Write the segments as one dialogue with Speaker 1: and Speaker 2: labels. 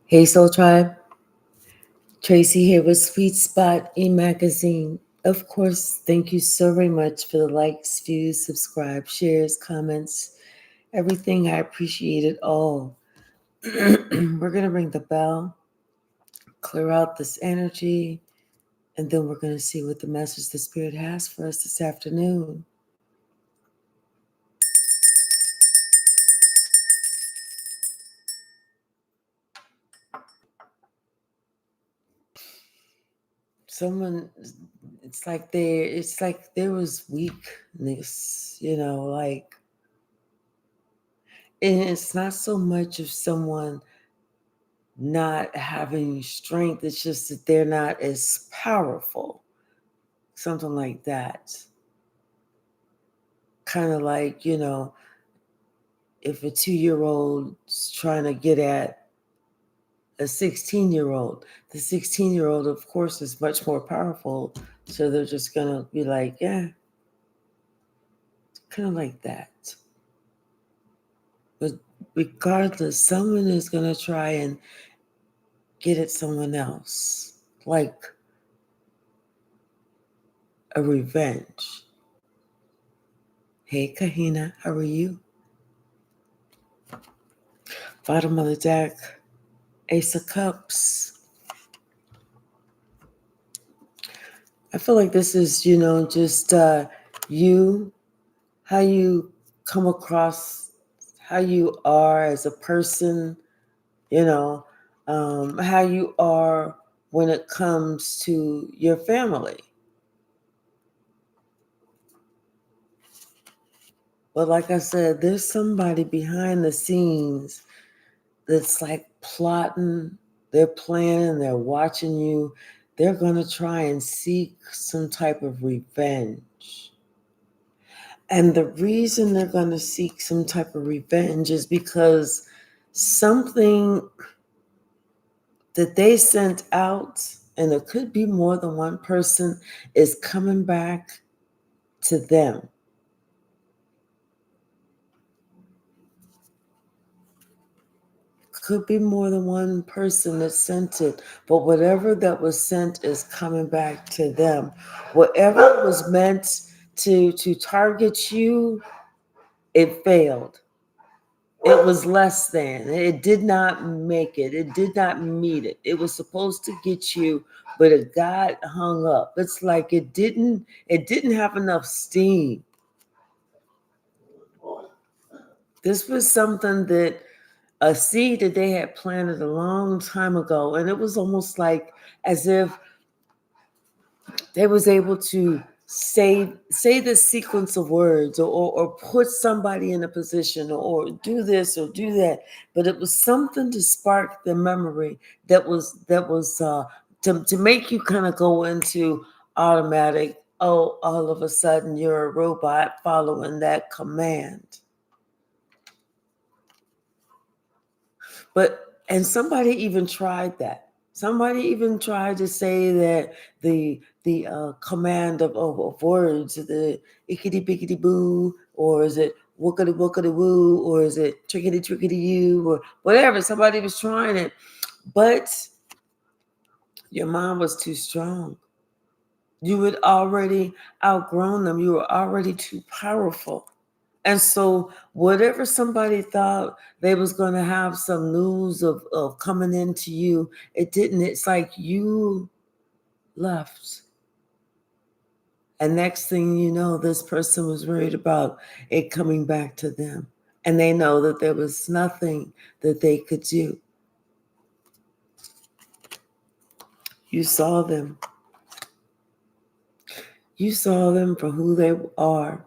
Speaker 1: Hey Soul Tribe, Tracy here with Sweet Spot e-magazine. Of course, thank you so very much for the likes, views, subscribe, shares, comments, everything. I appreciate it all. We're going to ring the bell, clear out this energy, and then we're going to see what the message the Spirit has for us this afternoon. Someone, it's like there was weakness, and it's not so much of someone not having strength. It's just that they're not as powerful. Something like that. Kind of like, if a 2-year-old's trying to get at a 16-year-old, the 16-year-old, of course, is much more powerful. So they're just going to be like, yeah, kind of like that. But regardless, someone is going to try and get at someone else, like a revenge. Hey, Kahina, how are you? Bottom of the deck, Ace of Cups. I feel like this is, just you, how you come across, how you are as a person, how you are when it comes to your family. But like I said, there's somebody behind the scenes that's like plotting, they're planning, they're watching you. They're going to try and seek some type of revenge. And the reason they're going to seek some type of revenge is because something that they sent out, and it could be more than one person, is coming back to them. Could be more than one person that sent it, but whatever that was sent is coming back to them. Whatever was meant to target you, it failed. It was less than. It did not make it. It did not meet it. It was supposed to get you, but it got hung up. It's like it didn't have enough steam. This was something that a seed that they had planted a long time ago, and it was almost like as if they was able to say this sequence of words, or put somebody in a position, or do this or do that, but it was something to spark the memory that was to make you kind of go into automatic, oh, all of a sudden you're a robot following that command. And somebody even tried that. Somebody even tried to say that the command of words, the ickity bickety boo, or is it wookity wookity woo, or is it trickety trickety you, or whatever. Somebody was trying it, but your mind was too strong. You had already outgrown them. You were already too powerful. And so whatever somebody thought they was going to have some news of coming into you, it didn't. It's like you left. And next thing you know, this person was worried about it coming back to them. And they know that there was nothing that they could do. You saw them. You saw them for who they are.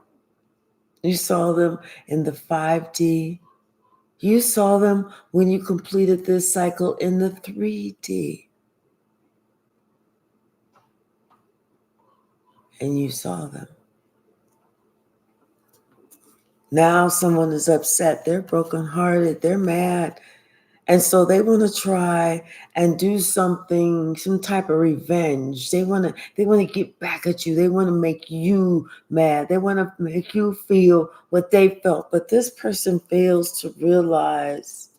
Speaker 1: You saw them in the 5D. You saw them when you completed this cycle in the 3D. And you saw them. Now someone is upset. They're brokenhearted. They're mad. And so they want to try and do something, some type of revenge. They want to get back at you. They want to make you mad. They want to make you feel what they felt. But this person fails to realize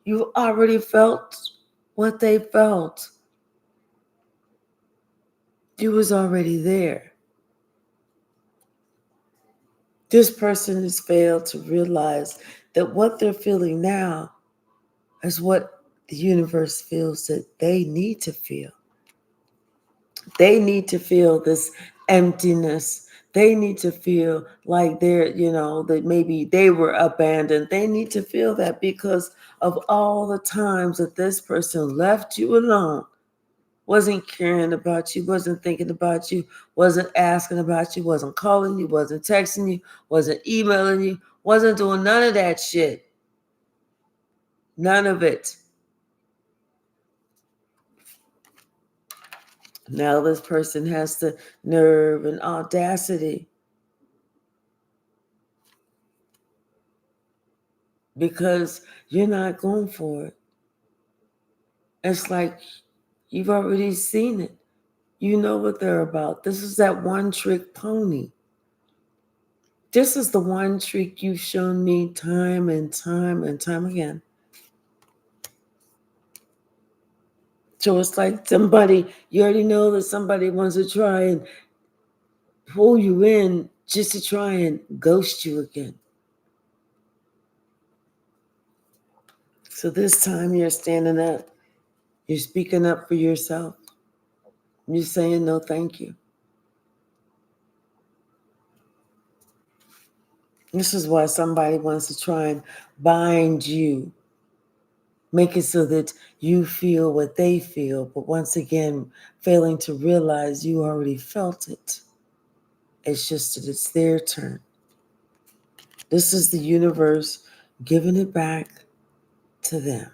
Speaker 1: you already felt what they felt. You was already there. This person has failed to realize that what they're feeling now is what the universe feels that they need to feel. They need to feel this emptiness. They need to feel like that maybe they were abandoned. They need to feel that because of all the times that this person left you alone, wasn't caring about you, wasn't thinking about you, wasn't asking about you, wasn't calling you, wasn't texting you, wasn't emailing you, wasn't doing none of that shit. None of it. Now this person has the nerve and audacity because you're not going for it. It's like you've already seen it. You know what they're about. This is that one trick pony. This is the one trick you've shown me time and time and time again. So it's like you already know that somebody wants to try and pull you in just to try and ghost you again. So this time you're standing up. You're speaking up for yourself. You're saying no, thank you. This is why somebody wants to try and bind you. Make it so that you feel what they feel, but once again, failing to realize you already felt it. It's just that it's their turn. This is the universe giving it back to them.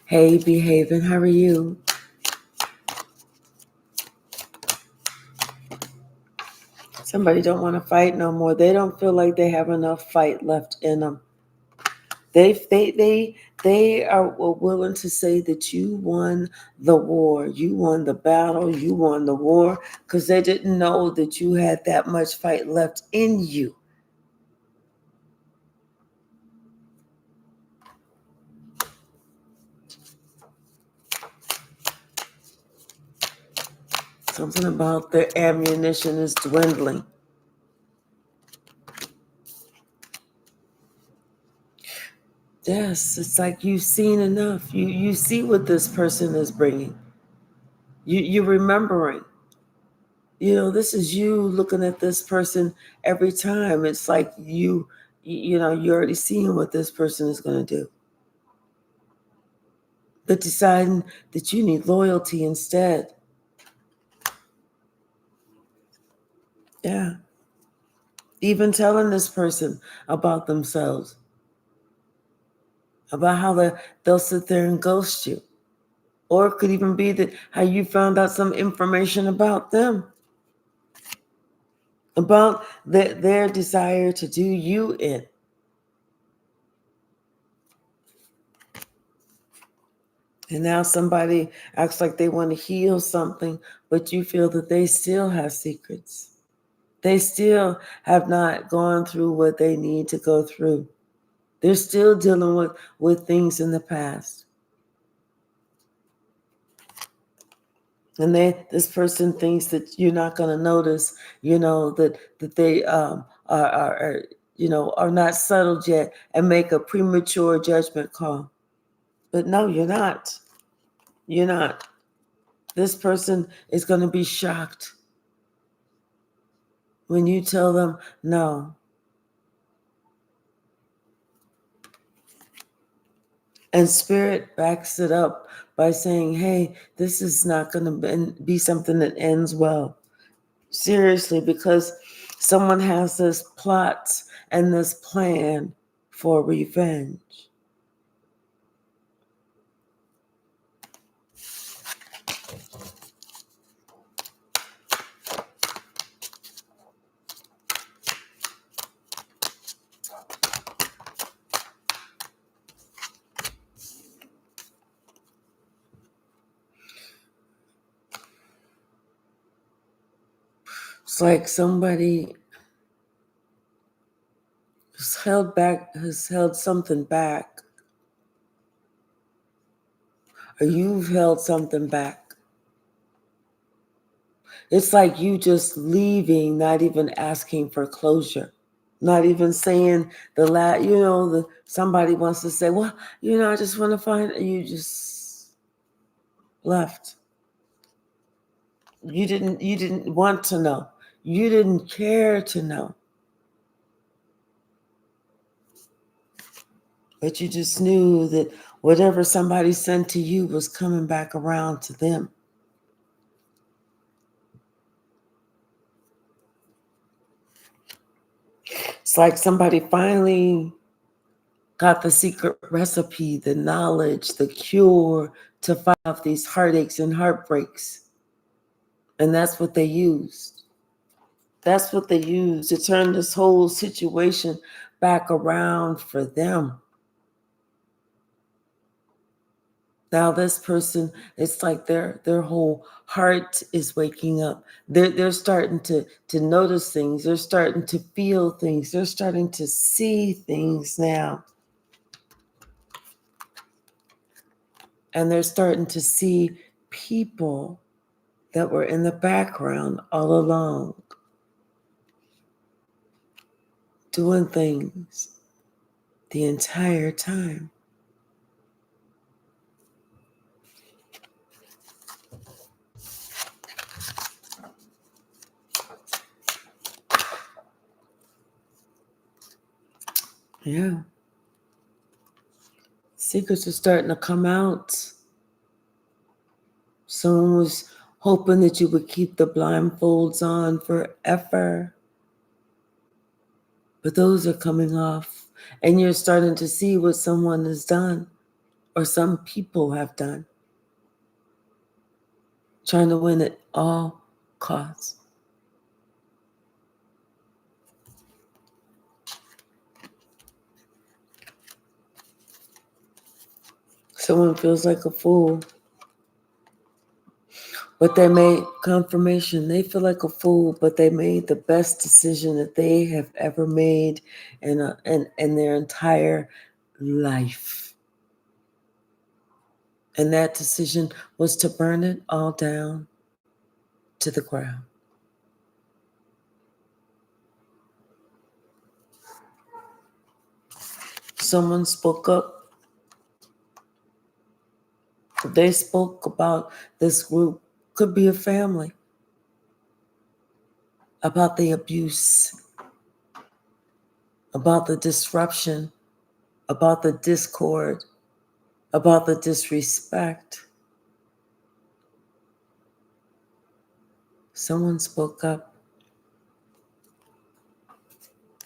Speaker 1: Hey, behaving, how are you? Somebody don't want to fight no more. They don't feel like they have enough fight left in them. They are willing to say that you won the war, you won the battle, you won the war, because they didn't know that you had that much fight left in you. Something about their ammunition is dwindling. Yes, it's like you've seen enough. You see what this person is bringing. You're remembering. This is you looking at this person every time. It's like you're already seeing what this person is going to do. But deciding that you need loyalty instead. Yeah. Even telling this person about themselves, about how they'll sit there and ghost you. Or it could even be that how you found out some information about them, about their desire to do you in. And now somebody acts like they want to heal something, but you feel that they still have secrets. They still have not gone through what they need to go through. They're still dealing with things in the past. And this person thinks that you're not going to notice, that they are not settled yet and make a premature judgment call. But no, you're not. You're not. This person is going to be shocked when you tell them no. And Spirit backs it up by saying, hey, this is not going to be something that ends well. Seriously, because someone has this plot and this plan for revenge. It's like somebody has held something back, or you've held something back. It's like you just leaving, not even asking for closure, not even saying somebody wants to say, well, I just want to find, you just left. You didn't want to know. You didn't care to know. But you just knew that whatever somebody sent to you was coming back around to them. It's like somebody finally got the secret recipe, the knowledge, the cure to fight off these heartaches and heartbreaks. And that's what they used. That's what they used to turn this whole situation back around for them. Now this person, it's like their whole heart is waking up. They're starting to notice things. They're starting to feel things. They're starting to see things now. And they're starting to see people that were in the background all along, doing things the entire time. Yeah. Secrets are starting to come out. Someone was hoping that you would keep the blindfolds on forever. But those are coming off. And you're starting to see what someone has done, or some people have done, trying to win at all costs. Someone feels like a fool, but they made confirmation. They feel like a fool, but they made the best decision that they have ever made in their entire life. And that decision was to burn it all down to the ground. Someone spoke up. They spoke about this group, could be a family, about the abuse, about the disruption, about the discord, about the disrespect. Someone spoke up.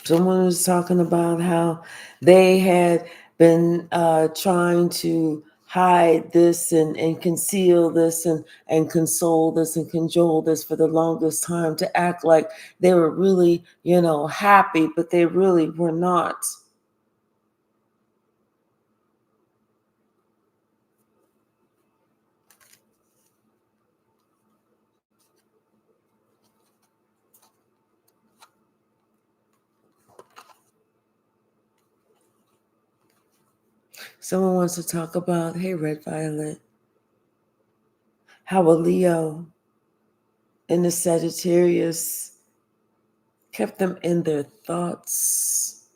Speaker 1: Someone was talking about how they had been trying to hide this and conceal this and console this and cajole this for the longest time, to act like they were really, happy, but they really were not. Someone wants to talk about, hey, Red Violet, how a Leo and the Sagittarius kept them in their thoughts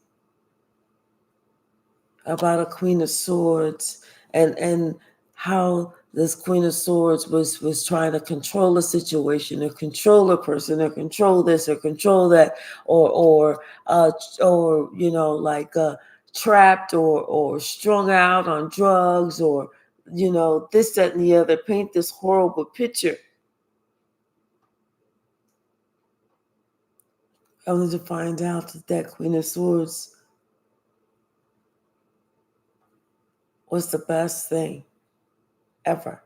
Speaker 1: about a Queen of Swords, and how this Queen of Swords was trying to control a situation, or control a person, or control this, or control that, or trapped or strung out on drugs, or this, that, and the other. Paint this horrible picture, only to find out that Queen of Swords was the best thing ever.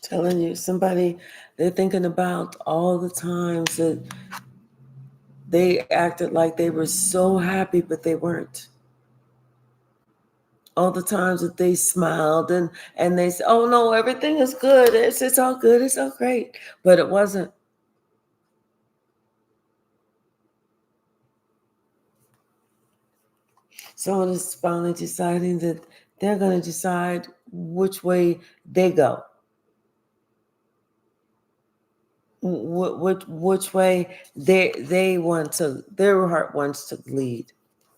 Speaker 1: Telling you, somebody, they're thinking about all the times that they acted like they were so happy, but they weren't. all the times that they smiled and they said, "Oh no, everything is good. It's all good. It's all great," but it wasn't. Someone is finally deciding that they're going to decide which way they go, which way they want to, their heart wants to lead.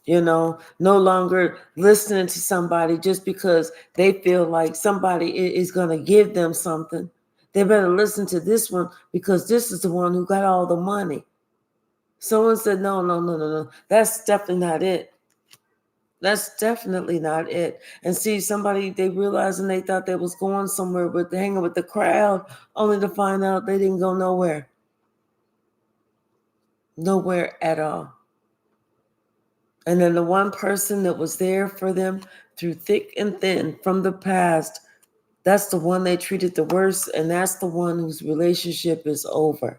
Speaker 1: No longer listening to somebody just because they feel like somebody is going to give them something. They better listen to this one because this is the one who got all the money. Someone said, no, no, no, no, no. That's definitely not it. That's definitely not it. And see, somebody, they realized and they thought they was going somewhere, but they hanging with the crowd, only to find out they didn't go nowhere. Nowhere at all. And then the one person that was there for them through thick and thin from the past, that's the one they treated the worst, and that's the one whose relationship is over.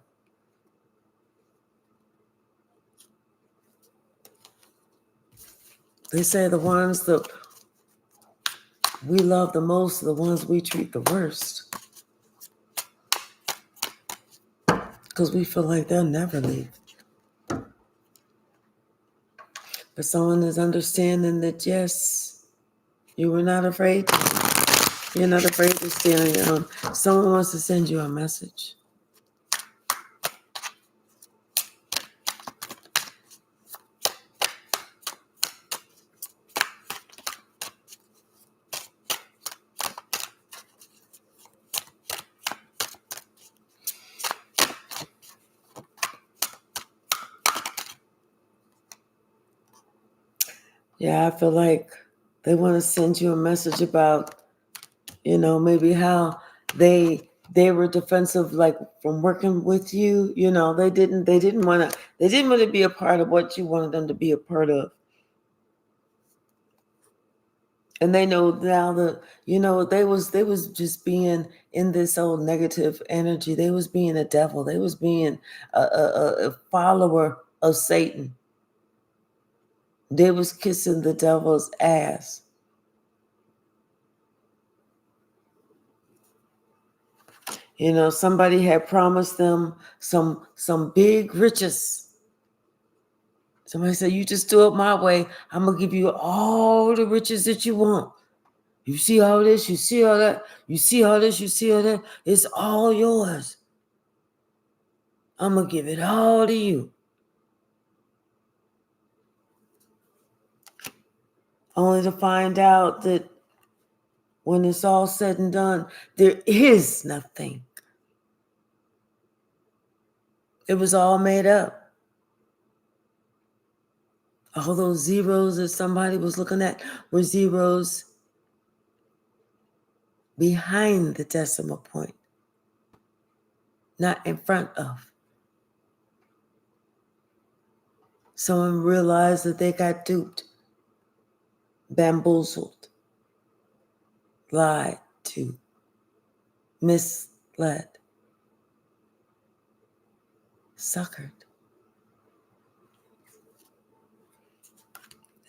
Speaker 1: They say the ones that we love the most are the ones we treat the worst. Because we feel like they'll never leave. But someone is understanding that, yes, you were not afraid. You're not afraid to stand on your own. Someone wants to send you a message. Yeah, I feel like they want to send you a message about, maybe how they were defensive, like from working with you. They didn't want to be a part of what you wanted them to be a part of. And they know now that, they was just being in this old negative energy. They was being a devil. They was being a follower of Satan. They was kissing the devil's ass. Somebody had promised them some big riches. Somebody said, you just do it my way, I'm going to give you all the riches that you want. You see all this, you see all that, you see all this, you see all that. It's all yours. I'm going to give it all to you. Only to find out that when it's all said and done, there is nothing. It was all made up. All those zeros that somebody was looking at were zeros behind the decimal point, not in front of. Someone realized that they got duped, bamboozled, lied to, misled, suckered.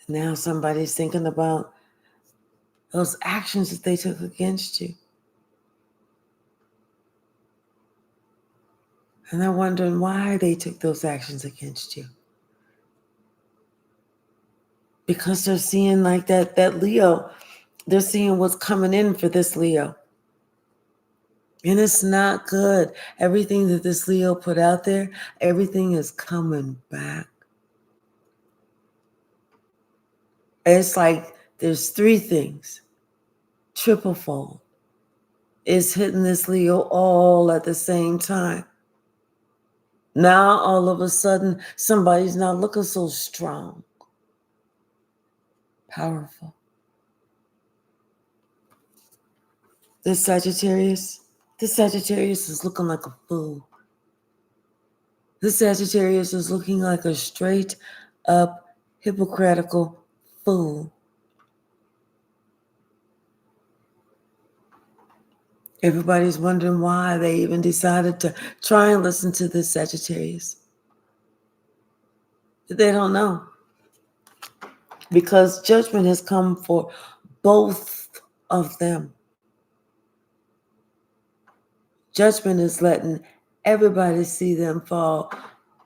Speaker 1: Now somebody's thinking about those actions that they took against you. And they're wondering why they took those actions against you. Because they're seeing like that Leo, they're seeing what's coming in for this Leo. And it's not good. Everything that this Leo put out there, everything is coming back. It's like there's three things. Triple fold is hitting this Leo all at the same time. Now, all of a sudden, somebody's not looking so strong, powerful. This Sagittarius is looking like a fool. This Sagittarius is looking like a straight up hypocritical fool. Everybody's wondering why they even decided to try and listen to this Sagittarius. They don't know. Because judgment has come for both of them. Judgment is letting everybody see them fall,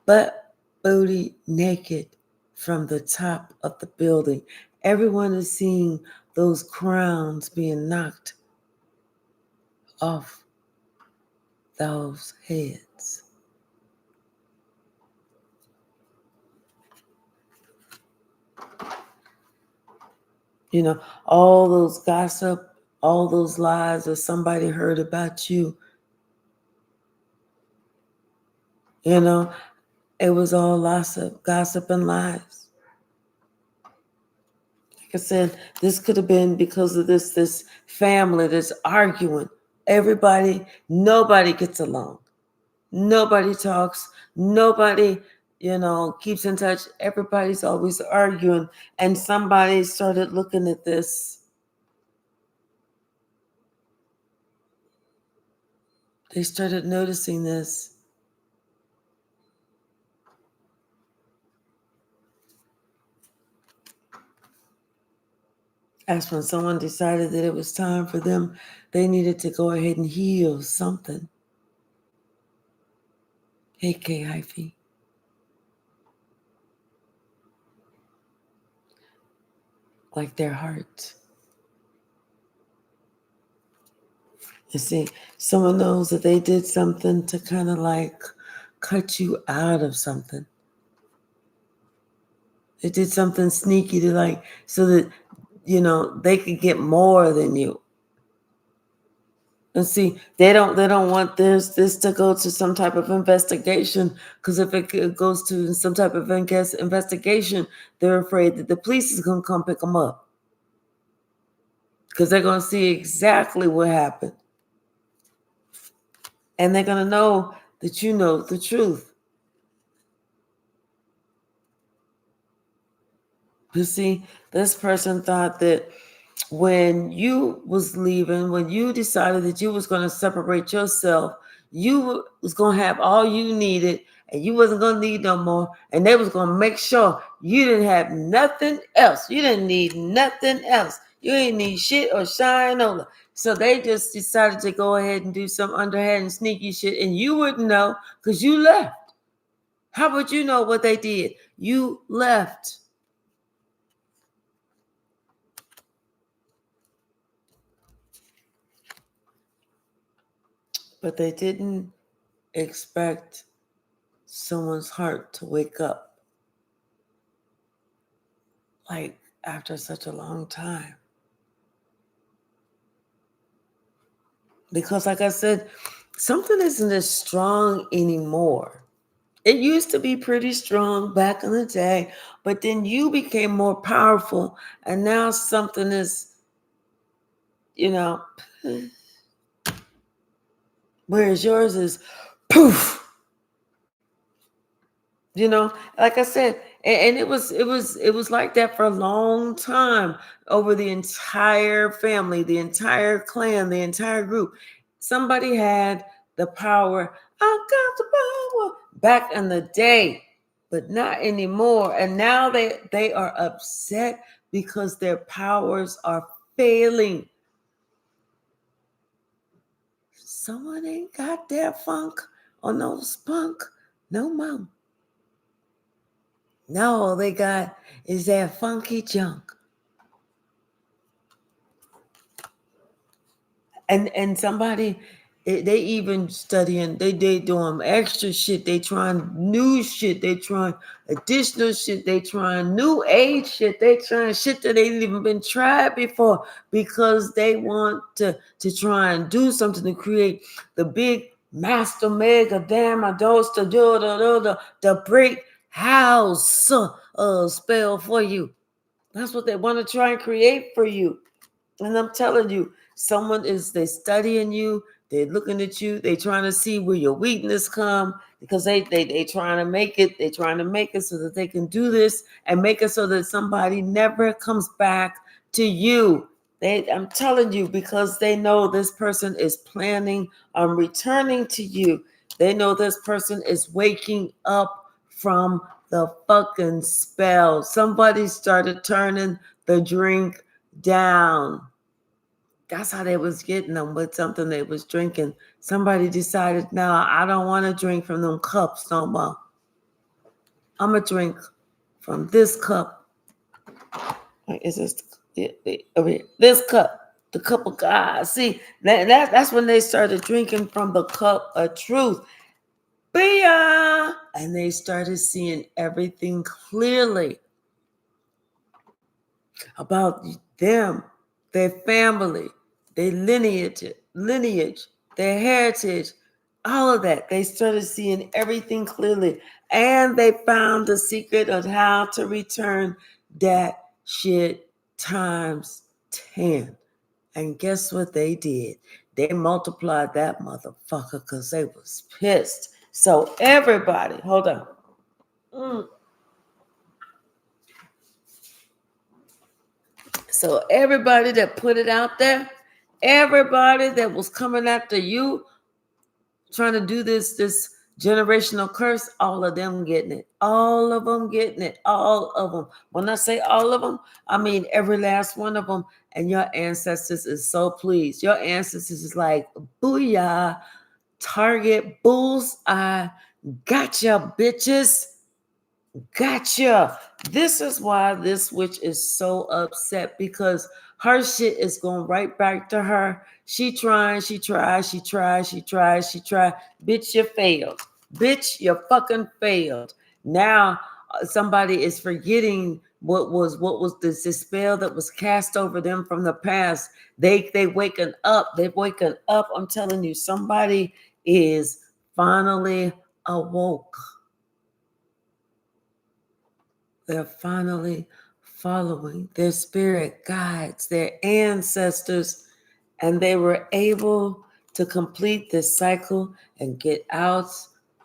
Speaker 1: butt booty naked from the top of the building. Everyone is seeing those crowns being knocked off those heads. You know, all those gossip, all those lies that somebody heard about you, you know, it was all gossip and lies. Like I said, this could have been because of this family that's arguing. Nobody gets along. Nobody talks. Nobody, keeps in touch. Everybody's always arguing. And somebody started looking at this. They started noticing this. That's when someone decided that it was time for them. They needed to go ahead and heal something. Hey, K Hyphy. Like their heart. You see, someone knows that they did something to kind of like cut you out of something. They did something sneaky to like, so that, they could get more than you. And see, they don't want this to go to some type of investigation, because if it goes to some type of investigation, they're afraid that the police is going to come pick them up, because they're going to see exactly what happened, and they're going to know that you know the truth. You see, this person thought that when you was leaving, when you decided that you was going to separate yourself, you was going to have all you needed, and you wasn't going to need no more, and they was going to make sure you didn't have nothing else. You didn't need nothing else. You ain't need shit or shine over. So they just decided to go ahead and do some underhand and sneaky shit, and you wouldn't know because you left. How would you know what they did? You left. But they didn't expect someone's heart to wake up like after such a long time. Because like I said, something isn't as strong anymore. It used to be pretty strong back in the day, but then you became more powerful, and now something is, whereas yours is poof. Like I said, and it was like that for a long time, over the entire family, the entire clan, the entire group. Somebody had the power. I got the power back in the day, but not anymore. And now they are upset because their powers are failing. Someone ain't got that funk or no spunk no more. No, all they got is that funky junk. And somebody, they even studying, they doing extra shit, they trying new shit, they trying additional shit, they trying new age shit, they trying shit that ain't even been tried before, because they want to try and do something to create the big master mega damn dose to do the break house spell for you. That's what they want to try and create for you. And I'm telling you, they studying you, they're looking at you, they trying to see where your weakness come, because they trying to make it so that they can do this and make it so that somebody never comes back to you. I'm telling you, because they know this person is planning on returning to you. They know this person is waking up from the fucking spell. Somebody started turning the drink down. That's how they was getting them with something they was drinking. Somebody decided, no, I don't want to drink from them cups no more. I'm going to drink from this cup. Is this this cup? The cup of God. See, that's when they started drinking from the cup of truth. Bia! And they started seeing everything clearly about them, their family, their lineage, their heritage, all of that. They started seeing everything clearly. And they found the secret of how to return that shit times 10. And guess what they did? They multiplied that motherfucker because they was pissed. So everybody, hold on. So everybody that put it out there, everybody that was coming after you, trying to do this generational curse, all of them getting it. All of them getting it. All of them. When I say all of them, I mean every last one of them. And your ancestors is so pleased. Your ancestors is like, booyah, target, bullseye, gotcha, bitches. Gotcha. This is why this witch is so upset, because her shit is going right back to her. She tried. Bitch, you failed. Bitch, you fucking failed. Now somebody is forgetting what was this spell that was cast over them from the past. They waking up. They've waken up. I'm telling you, somebody is finally awoke. They're finally following their spirit guides, their ancestors, and they were able to complete this cycle and get out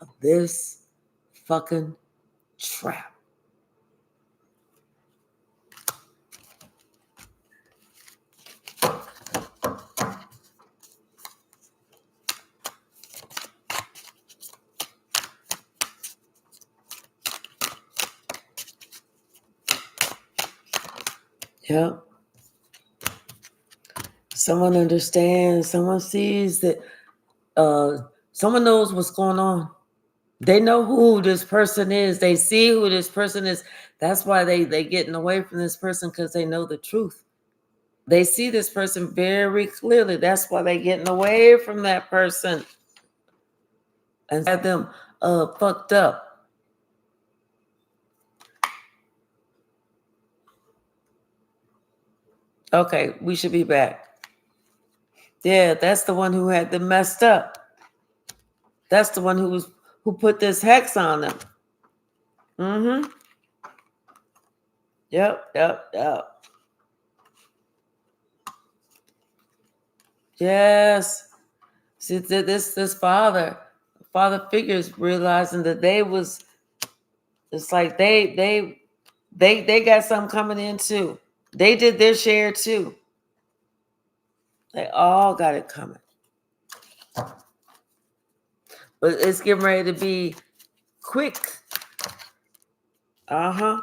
Speaker 1: of this fucking trap. Yep. Someone understands, someone sees that, someone knows what's going on. They know who this person is. They see who this person is. That's why they getting away from this person, because they know the truth. They see this person very clearly. That's why they getting away from that person and have them fucked up. Okay, we should be back. Yeah, that's the one who had them messed up. That's the one who put this hex on them. Mm-hmm. Yep. Yes. See, this father figures realizing that it's like they got something coming in too. They did their share too. They all got it coming. But it's getting ready to be quick. This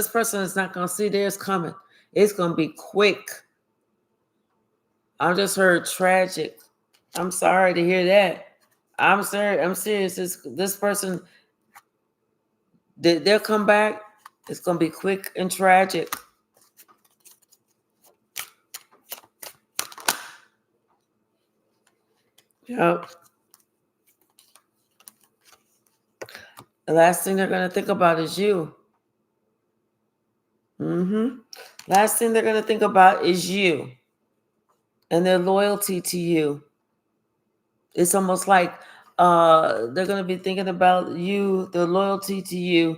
Speaker 1: person is not gonna see theirs coming. It's gonna be quick. I just heard tragic. I'm sorry to hear that. I'm serious. This person, they'll come back. It's gonna be quick and tragic. Yep. The last thing they're gonna think about is you. Last thing they're gonna think about is you and their loyalty to you. It's almost like they're gonna be thinking about you, their loyalty to you,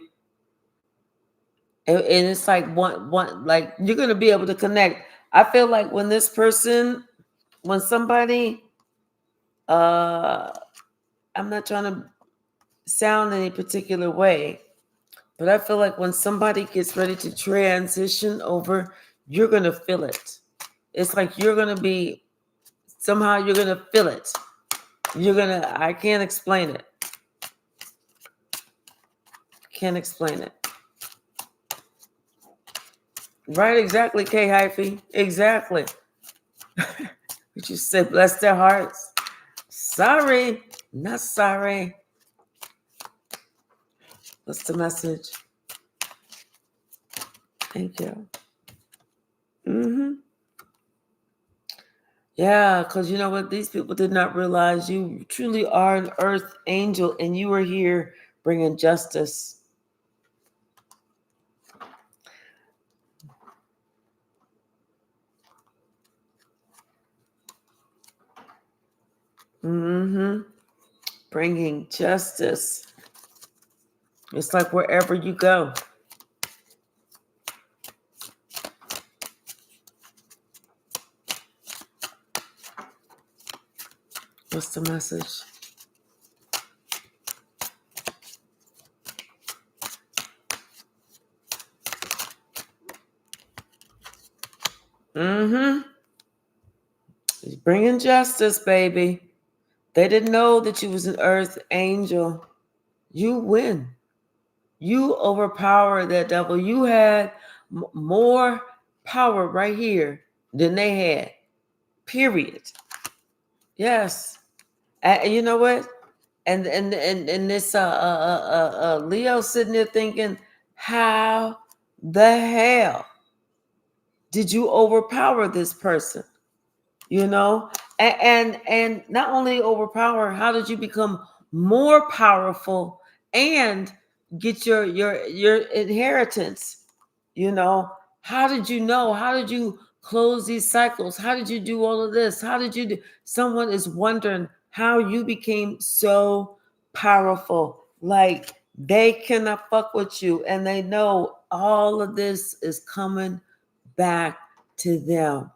Speaker 1: and it's like one like you're gonna be able to connect. I feel like when somebody, I'm not trying to sound any particular way, but I feel like when somebody gets ready to transition over, you're gonna feel it. It's like you're gonna be somehow you're gonna feel it. I can't explain it. Can't explain it. Right, exactly, K hyphy. Exactly. But you said bless their hearts. Sorry, not sorry. What's the message? Thank you. Yeah, because you know what? These people did not realize you truly are an earth angel and you are here bringing justice. Bringing justice. It's like wherever you go. What's the message? He's bringing justice, baby. They didn't know that you was an earth angel. You win. You overpower that devil. You had more power right here than they had. Period. Yes. And you know what? And this Leo sitting there thinking, how the hell did you overpower this person? You know, and not only overpower, how did you become more powerful and get your inheritance? You know, how did you know? How did you close these cycles? How did you do all of this? How did you do? Someone is wondering how you became so powerful. Like they cannot fuck with you, and they know all of this is coming back to them.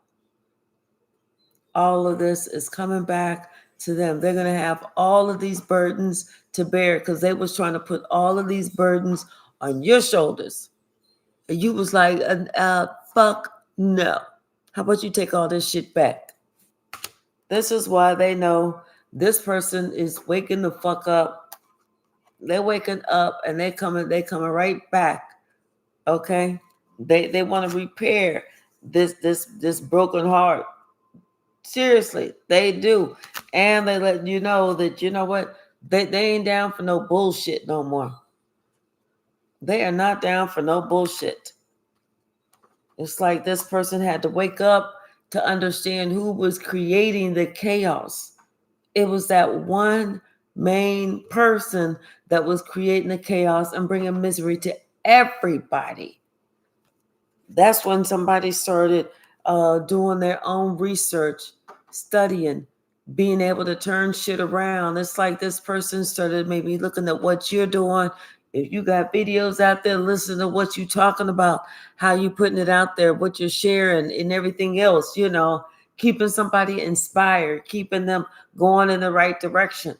Speaker 1: All of this is coming back to them. They're going to have all of these burdens to bear because they was trying to put all of these burdens on your shoulders. And you was like, fuck no. How about you take all this shit back? This is why they know this person is waking the fuck up. They're waking up and they coming right back. Okay? They want to repair this broken heart. Seriously, they do. And they let you know that, you know what? They ain't down for no bullshit no more. They are not down for no bullshit. It's like this person had to wake up to understand who was creating the chaos. It was that one main person that was creating the chaos and bringing misery to everybody. That's when somebody started doing their own research, studying, being able to turn shit around. It's like this person started maybe looking at what you're doing. If you got videos out there, listen to what you're talking about, how you putting it out there, what you're sharing, and everything else, you know, keeping somebody inspired, keeping them going in the right direction.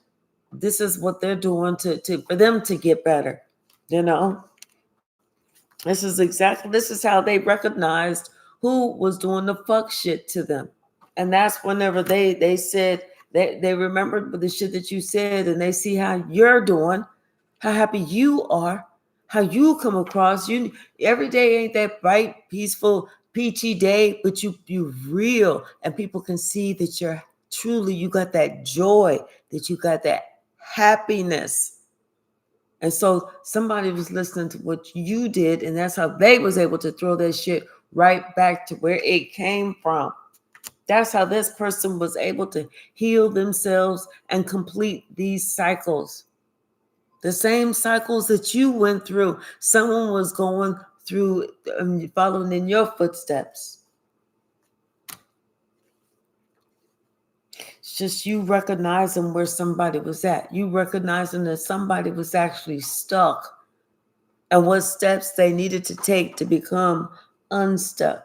Speaker 1: This is what they're doing to for them to get better, you know. This is how they recognized who was doing the fuck shit to them. And that's whenever they said they remembered the shit that you said and they see how you're doing, how happy you are, how you come across. You every day ain't that bright, peaceful, peachy day, but you real and people can see that you're truly you got that joy, that you got that happiness. And so somebody was listening to what you did, and that's how they was able to throw that shit right back to where it came from. That's how this person was able to heal themselves and complete these cycles. The same cycles that you went through, someone was going through, following in your footsteps. It's just you recognizing where somebody was at. You recognizing that somebody was actually stuck and what steps they needed to take to become unstuck.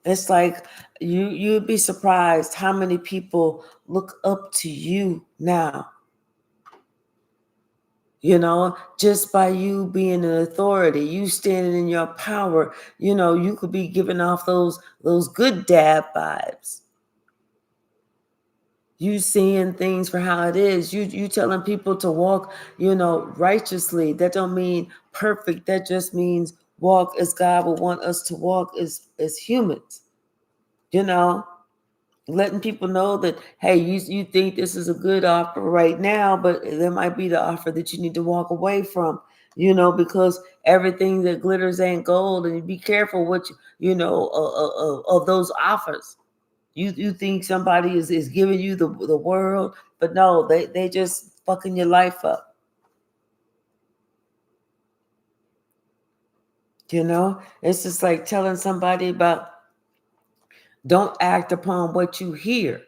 Speaker 1: It's like you'd be surprised how many people look up to you now. You know, just by you being an authority, you standing in your power, you know, you could be giving off those good dad vibes. You seeing things for how it is. You telling people to walk, you know, righteously. That don't mean perfect. That just means walk as God would want us to walk as humans. You know, letting people know that, hey, you think this is a good offer right now, but there might be the offer that you need to walk away from, because everything that glitters ain't gold, and be careful what of those offers. You think somebody is giving you the world, but no, they just fucking your life up. It's just like telling somebody about, don't act upon what you hear.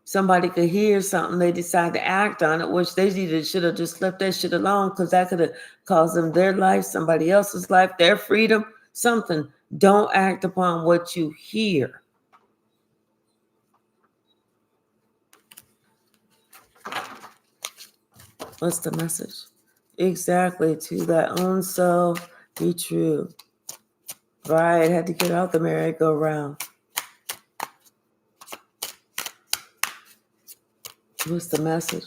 Speaker 1: Somebody could hear something, they decide to act on it, which they either should have just left that shit alone, because that could have caused them their life, somebody else's life, their freedom, something. Don't act upon what you hear. What's the message? Exactly. To thy own self be true. Right. Had to get out the merry-go-round. What's the message?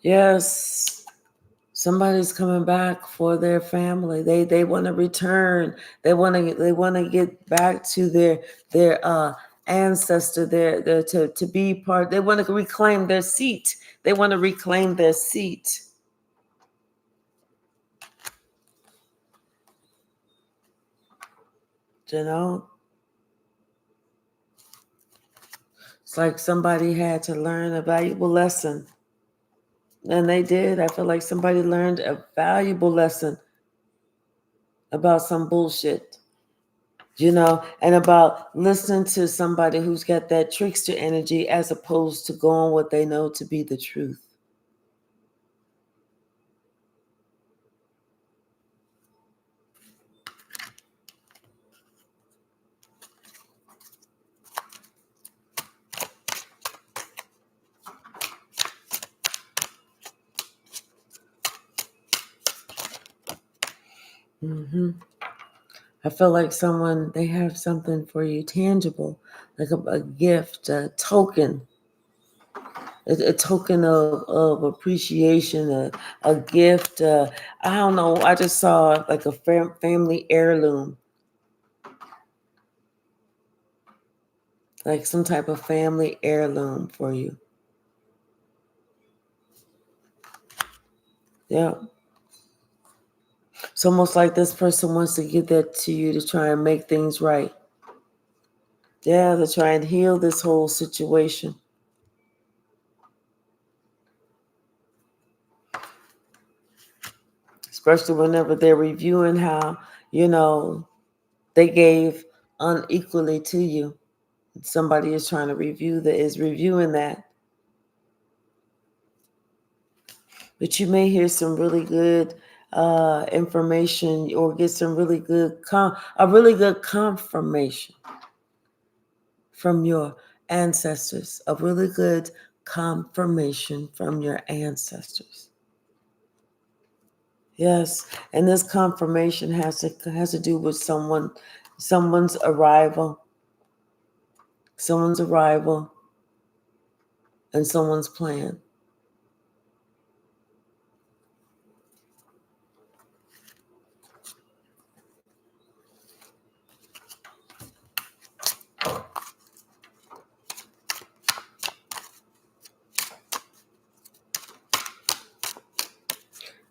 Speaker 1: Yes. Somebody's coming back for their family. They want to return. They want to get back to their ancestor, their to be part. They want to reclaim their seat. They want to reclaim their seat. It's like somebody had to learn a valuable lesson. And they did. I feel like somebody learned a valuable lesson about some bullshit, and about listening to somebody who's got that trickster energy as opposed to going what they know to be the truth. I feel like they have something for you tangible, like a gift, a token, a token of appreciation, a gift. I don't know. I just saw like a family heirloom, like some type of family heirloom for you. Yeah. It's almost like this person wants to give that to you to try and make things right. Yeah, to try and heal this whole situation. Especially whenever they're reviewing how, they gave unequally to you. Somebody is trying to reviewing that. But you may hear some really good information, or get some really good confirmation from your ancestors, a really good confirmation from your ancestors. Yes, and this confirmation has to do with someone's arrival, and someone's plan.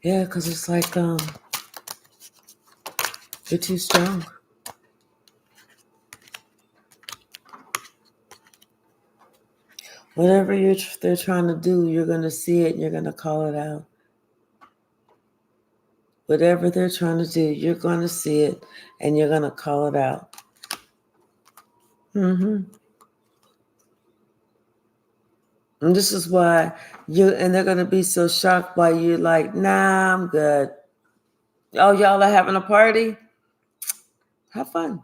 Speaker 1: Yeah, because it's like you're too strong. Whatever they're trying to do, you're going to see it and you're going to call it out. Whatever they're trying to do, you're going to see it and you're going to call it out. And this is why they're going to be so shocked by you, like, nah, I'm good. Oh, y'all are having a party? Have fun.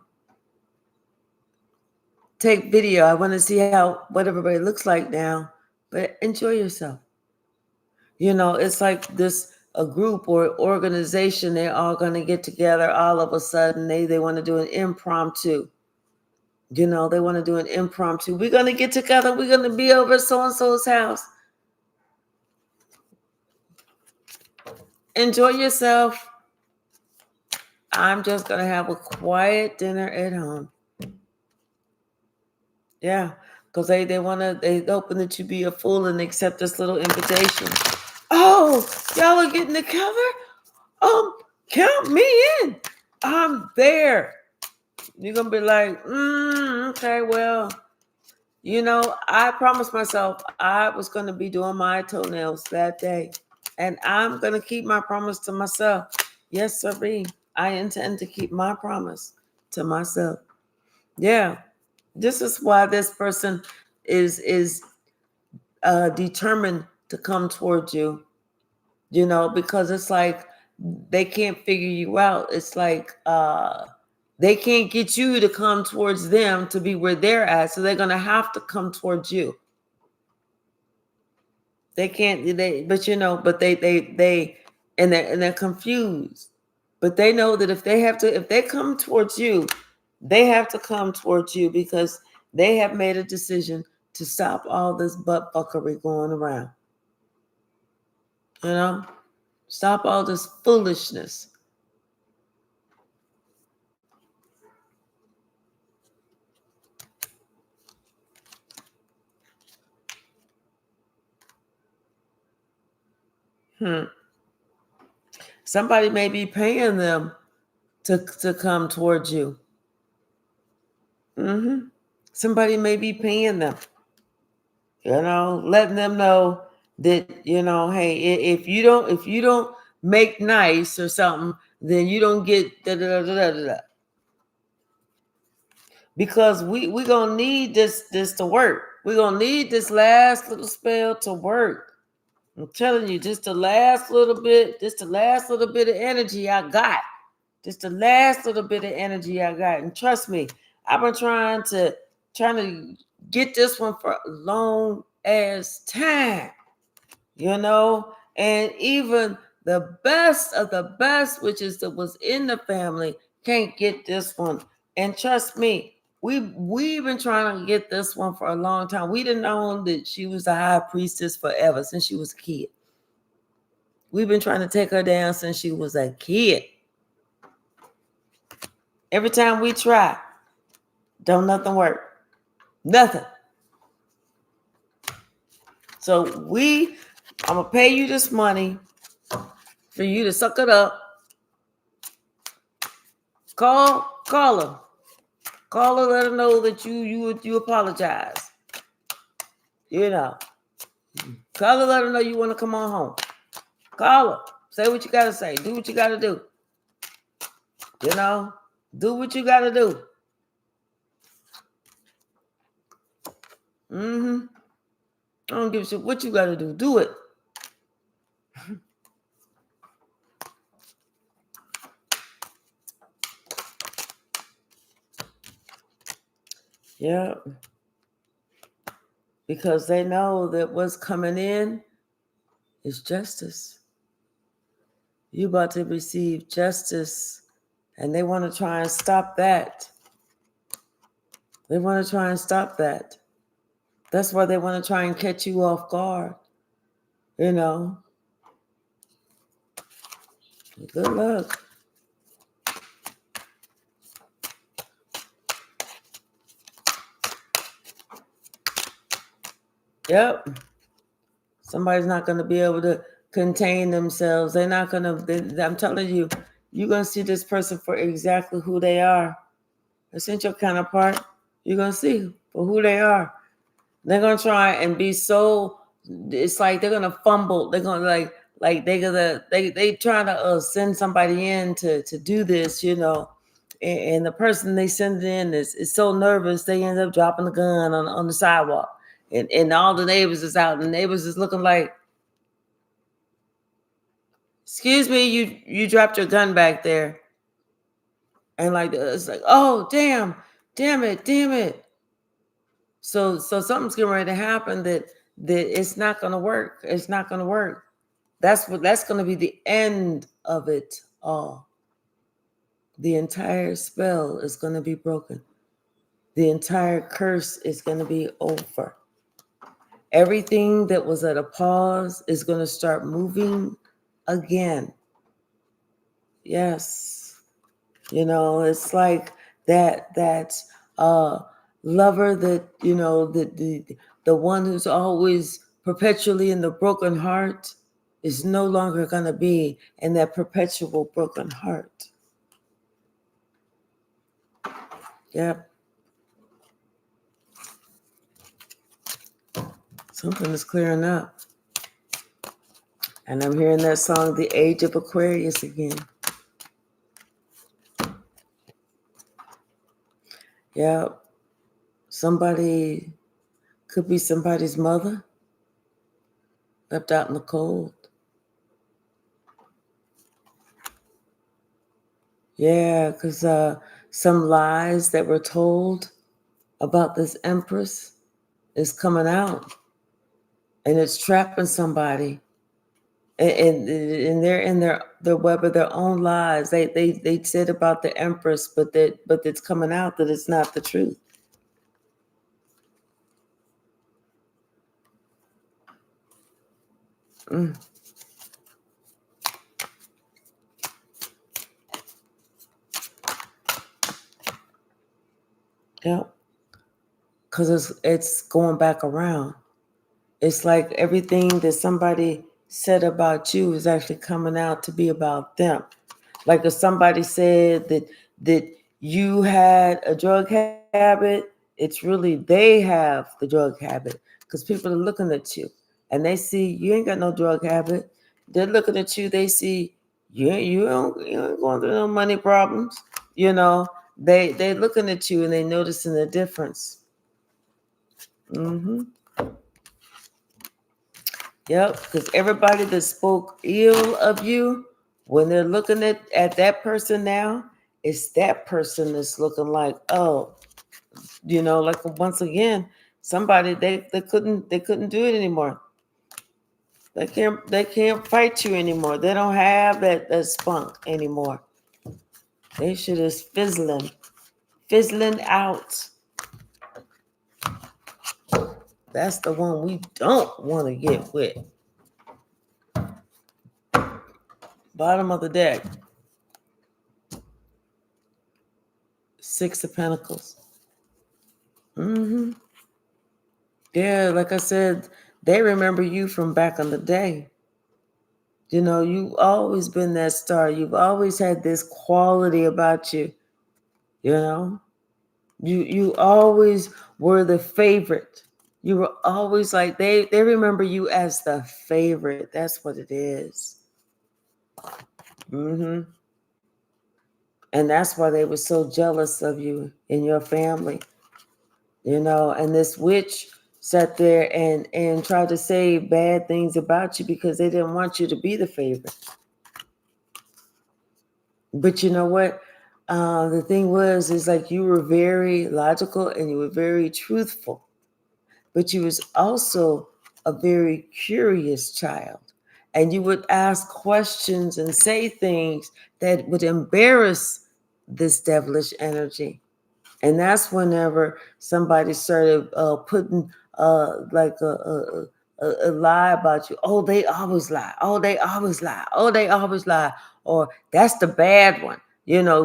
Speaker 1: Take video. I want to see what everybody looks like now, but enjoy yourself. It's like this a group or organization. They're all going to get together all of a sudden. They want to do an impromptu. They want to do an impromptu. We're going to get together. We're going to be over so and so's house. Enjoy yourself. I'm just going to have a quiet dinner at home. Yeah, because they open it to be a fool and accept this little invitation. Oh, y'all are getting together? Count me in. I'm there. You're going to be like, okay, well, I promised myself I was going to be doing my toenails that day. And I'm going to keep my promise to myself. Yes, sir. I intend to keep my promise to myself. Yeah. This is why this person is determined to come towards you, because it's like they can't figure you out. It's like they can't get you to come towards them to be where they're at. So they're going to have to come towards you. They can't, but they're confused. But they know that if they come towards you, they have to come towards you because they have made a decision to stop all this butt fuckery going around. Stop all this foolishness. Somebody may be paying them to come towards you. Somebody may be paying them. Letting them know that, hey, if you don't make nice or something, then you don't get da da da da da da. Because we gonna need this to work. We're gonna need this last little spell to work. I'm telling you, just the last little bit of energy I got. Just the last little bit of energy I got. And trust me, I've been trying to get this one for a long as time. And even the best of the best, which is that was in the family, can't get this one. And trust me, we've been trying to get this one for a long time. We didn't know that she was the high priestess forever since she was a kid. We've been trying to take her down since she was a kid. Every time we try, don't nothing work. Nothing. So I'm gonna pay you this money for you to suck it up. Call her. Call her, let her know that you apologize. Call her, let her know you want to come on home. Call her. Say what you gotta say. Do what you gotta do. Do what you gotta do. I don't give a shit what you gotta do. Do it. Yeah. Because they know that what's coming in is justice. You about to receive justice, and they want to try and stop that. They want to try and stop that. That's why they want to try and catch you off guard. Good luck. Yep. Somebody's not going to be able to contain themselves. They're not going to, I'm telling you, you're going to see this person for exactly who they are. This ain't your counterpart. You're going to see for who they are. They're going to try and be so, it's like they're going to fumble. They're going to they trying to send somebody in to do this, and the person they send in is so nervous, they end up dropping the gun on the sidewalk. And all the neighbors is out, and the neighbors is looking like, excuse me, you dropped your gun back there. And it's like, oh, damn it. So something's getting ready to happen that it's not going to work. It's not going to work. That's going to be the end of it all. The entire spell is going to be broken. The entire curse is going to be over. Everything that was at a pause is going to start moving again. Yes. It's like that uh lover that, the one who's always perpetually in the broken heart is no longer going to be in that perpetual broken heart. Yep. Something is clearing up. And I'm hearing that song, The Age of Aquarius, again. Yep. Somebody could be somebody's mother left out in the cold. Yeah, because some lies that were told about this empress is coming out, and it's trapping somebody, and they're in their web of their own lies. They said about the empress, but it's coming out that it's not the truth. Mm. Yep. Because it's going back around. It's like everything that somebody said about you is actually coming out to be about them. Like if somebody said that you had a drug habit, it's really they have the drug habit because people are looking at you and they see you ain't got no drug habit. They're looking at you, they see you ain't going through no money problems. They looking at you and they noticing the difference. Mm-hmm. Yep, because everybody that spoke ill of you, when they're looking at that person now, it's that person that's looking like, oh, like once again, somebody they couldn't do it anymore. They can't fight you anymore. They don't have that spunk anymore. They should just fizzling out. That's the one we don't want to get with. Bottom of the deck. 6 of Pentacles. Mm-hmm. Yeah, like I said, they remember you from back in the day. You've always been that star. You've always had this quality about you. You always were the favorite. You were always like they remember you as the favorite. That's what it is. Mm-hmm. And that's why they were so jealous of you and your family. And this witch sat there and tried to say bad things about you because they didn't want you to be the favorite. But you know what? The thing is like you were very logical and you were very truthful, but you was also a very curious child. And you would ask questions and say things that would embarrass this devilish energy. And that's whenever somebody started putting like a lie about you. Oh, they always lie. Oh, they always lie. Oh, they always lie. Or that's the bad one.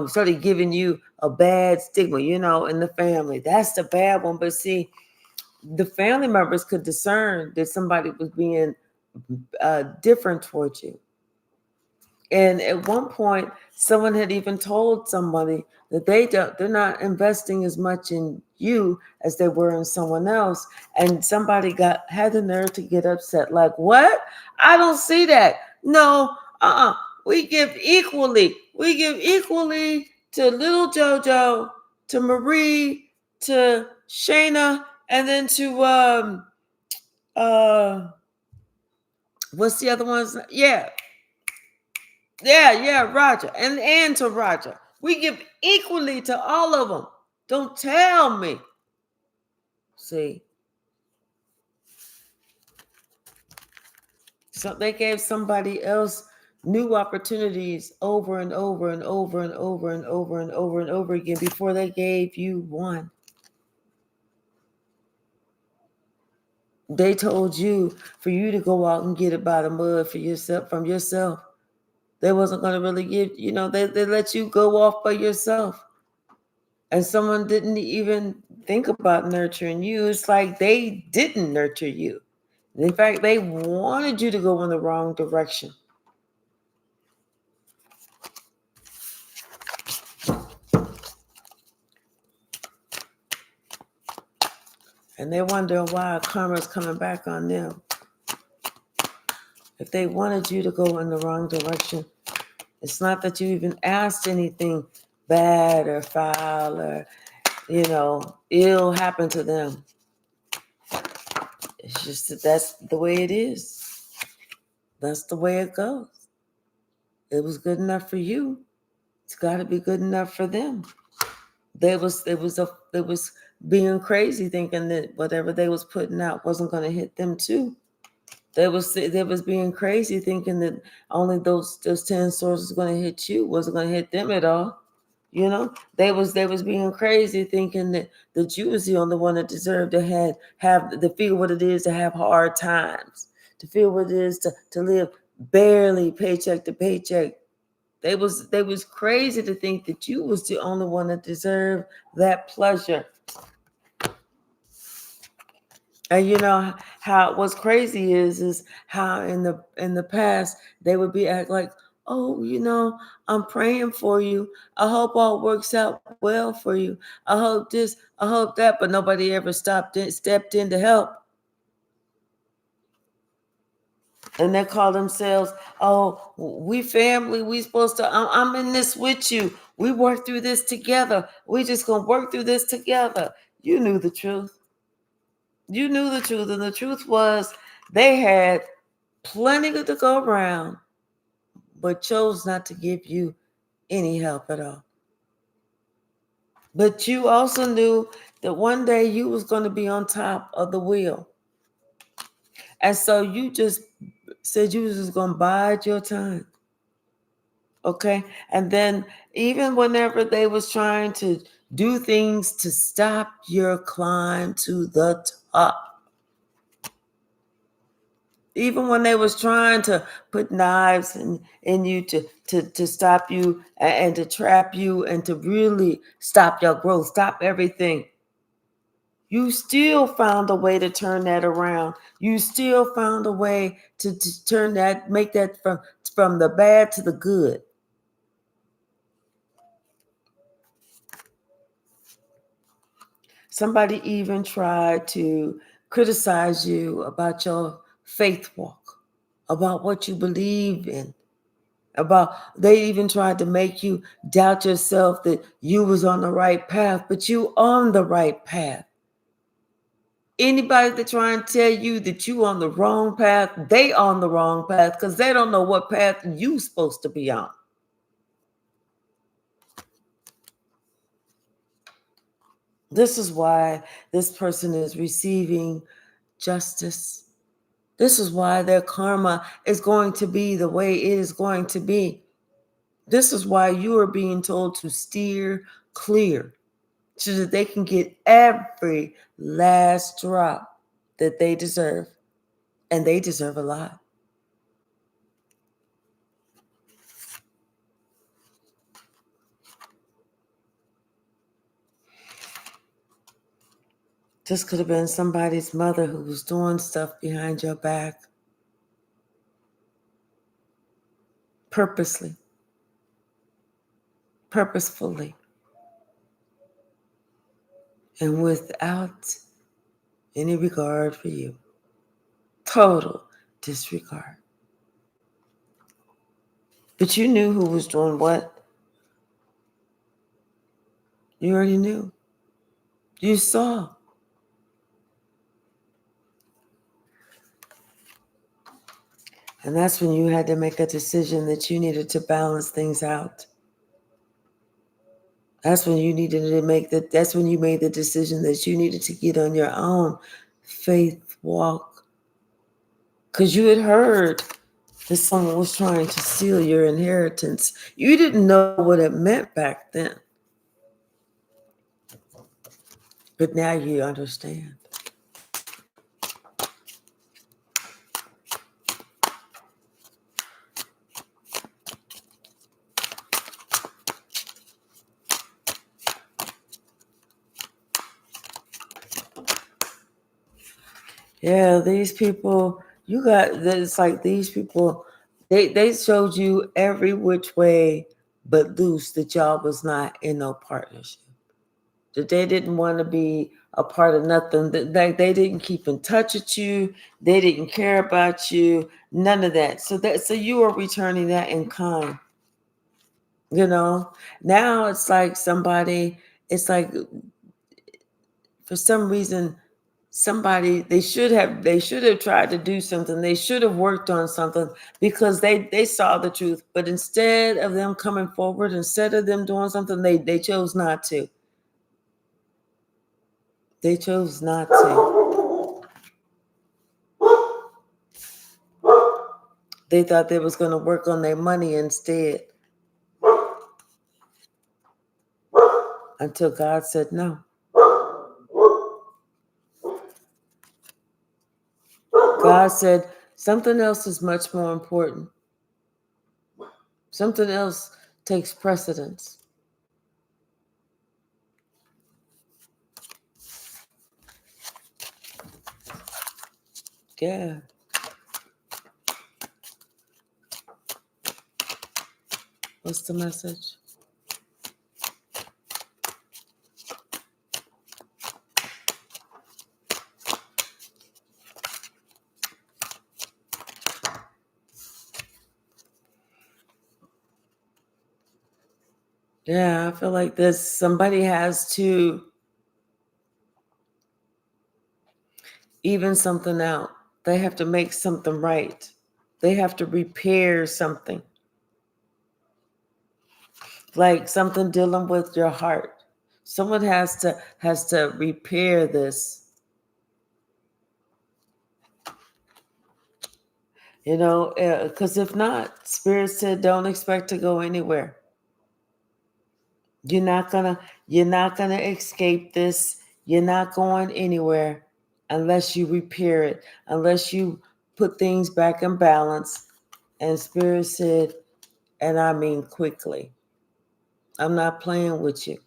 Speaker 1: Started giving you a bad stigma, in the family. That's the bad one. But see, the family members could discern that somebody was being different towards you. And at one point, someone had even told somebody that they're not investing as much in you as they were in someone else. And somebody had the nerve to get upset. Like, what? I don't see that. No, we give equally. We give equally to little JoJo, to Marie, to Shayna, and then to what's the other ones? Yeah, Roger. And to Roger. We give equally to all of them. Don't tell me. See. So they gave somebody else new opportunities over and over and over and over and over and over and over again before they gave you one. They told you for you to go out and get it by the mud for yourself from yourself. They wasn't going to really give, they let you go off by yourself. And someone didn't even think about nurturing you. It's like they didn't nurture you. In fact, they wanted you to go in the wrong direction. And they wonder why karma's coming back on them. If they wanted you to go in the wrong direction, it's not that you even asked anything bad or foul or, ill happened to them. It's just that that's the way it is. That's the way it goes. It was good enough for you. It's got to be good enough for them. They was being crazy, thinking that whatever they was putting out wasn't going to hit them too. They was being crazy, thinking that only those 10 stores was going to hit you, wasn't going to hit them at all. They was being crazy, thinking that you was the only one that deserved to have to feel what it is to have hard times, to feel what it is to live barely paycheck to paycheck. They was crazy to think that you was the only one that deserved that pleasure. And how what's crazy is how in the past they would be act like, oh, I'm praying for you. I hope all works out well for you. I hope this, I hope that, but nobody ever stepped in to help. And they call themselves, oh, we family. We supposed to. I'm in this with you. We work through this together. We just gonna work through this together. You knew the truth. You knew the truth, and the truth was they had plenty to go around, but chose not to give you any help at all. But you also knew that one day you was going to be on top of the wheel. And so you just said you was just going to bide your time. Okay? And then even whenever they was trying to do things to stop your climb to the top, even when they was trying to put knives in you to stop you and to trap you and to really stop your growth, stop everything, you still found a way to turn that around. You still found a way to turn that, make that from the bad to the good. Somebody even tried to criticize you about your faith walk, about what you believe in. They even tried to make you doubt yourself that you was on the right path, but you on the right path. Anybody that try and tell you that you on the wrong path, they on the wrong path because they don't know what path you supposed to be on. This is why this person is receiving justice. This is why their karma is going to be the way it is going to be. This is why you are being told to steer clear so that they can get every last drop that they deserve. And they deserve a lot. This could have been somebody's mother who was doing stuff behind your back. Purposefully. And without any regard for you. Total disregard. But you knew who was doing what. You already knew. You saw. And that's when you had to make a decision that you needed to balance things out. That's when you needed to that's when you made the decision that you needed to get on your own faith walk, because you had heard that someone was trying to steal your inheritance. You didn't know what it meant back then, but now you understand. Yeah, these people, it's like these people, they showed you every which way but loose that y'all was not in no partnership. That they didn't want to be a part of nothing. That they didn't keep in touch with you. They didn't care about you. None of that. So you are returning that in kind. Now it's like it's like for some reason somebody they should have tried to do something. They should have worked on something because they saw the truth. But instead of them coming forward, instead of them doing something, they chose not to. They chose not to. They thought they was going to work on their money instead, until God said no. God said something else is much more important. Something else takes precedence. Yeah. What's the message? Yeah, I feel like somebody has to even something out. They have to make something right. They have to repair something. Like something dealing with your heart. Someone has to repair this. Because if not, Spirit said don't expect to go anywhere. You're not gonna escape this. You're not going anywhere unless you repair it, unless you put things back in balance. And Spirit said, and I mean quickly. I'm not playing with you.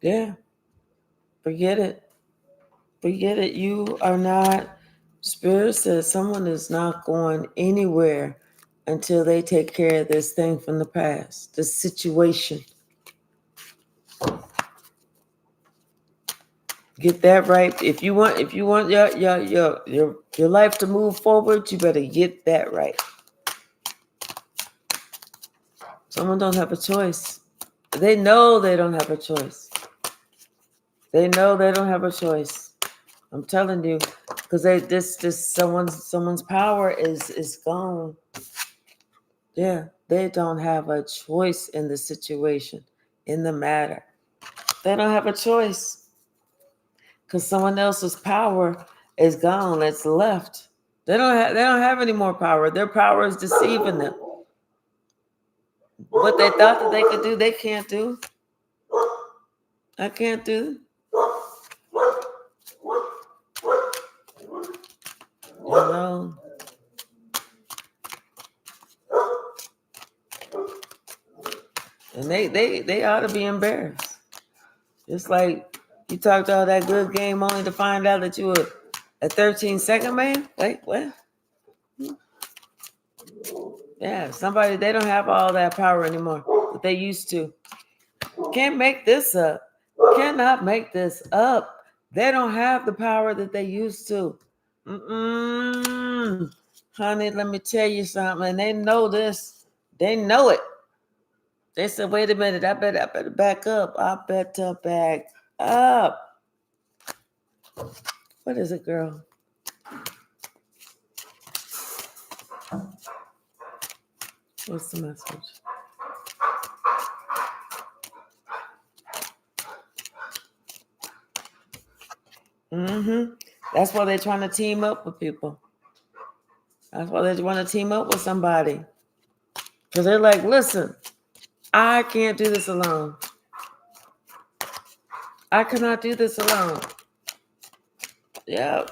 Speaker 1: Yeah. Forget it. Forget it. You are not. Spirit says someone is not going anywhere until they take care of this thing from the past, this situation. Get that right. If you want your life to move forward, you better get that right. Someone don't have a choice. They know they don't have a choice. They know they don't have a choice. I'm telling you, because someone's power is gone. Yeah, they don't have a choice in the situation, in the matter. They don't have a choice because someone else's power is gone. It's left. They don't have any more power. Their power is deceiving them. What they thought that they could do, they can't do. I can't do. You know. And they ought to be embarrassed. Just like you talked all that good game only to find out that you were a 13-second man. Wait, what? Yeah, they don't have all that power anymore that they used to. Can't make this up. Cannot make this up. They don't have the power that they used to. Honey, let me tell you something. And they know this. They know it. They said, wait a minute, I better back up. I better back up. What is it, girl? What's the message? That's why they're trying to team up with people. That's why they want to team up with somebody. Because they're like, listen, I can't do this alone. I cannot do this alone. Yeah.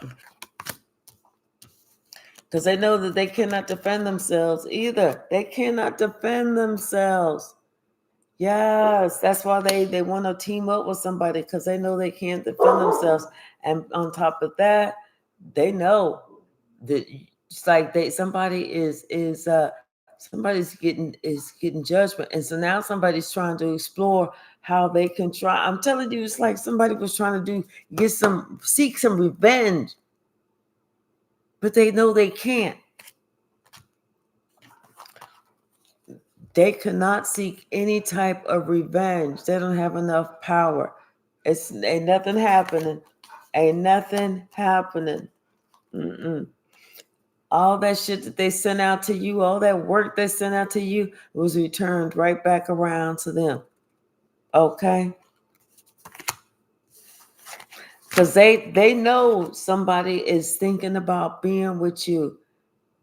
Speaker 1: Because they know that they cannot defend themselves either. They cannot defend themselves. Yes, that's why they want to team up with somebody, because they know they can't defend themselves. And on top of that, they know that it's like somebody's getting judgment. And so now somebody's trying to explore how they can try. I'm telling you, it's like somebody was trying to seek some revenge, but they know they can't. They cannot seek any type of revenge. They don't have enough power. Ain't nothing happening. Ain't nothing happening. All that shit that they sent out to you, all that work they sent out to you, was returned right back around to them. Okay? Because they know somebody is thinking about being with you.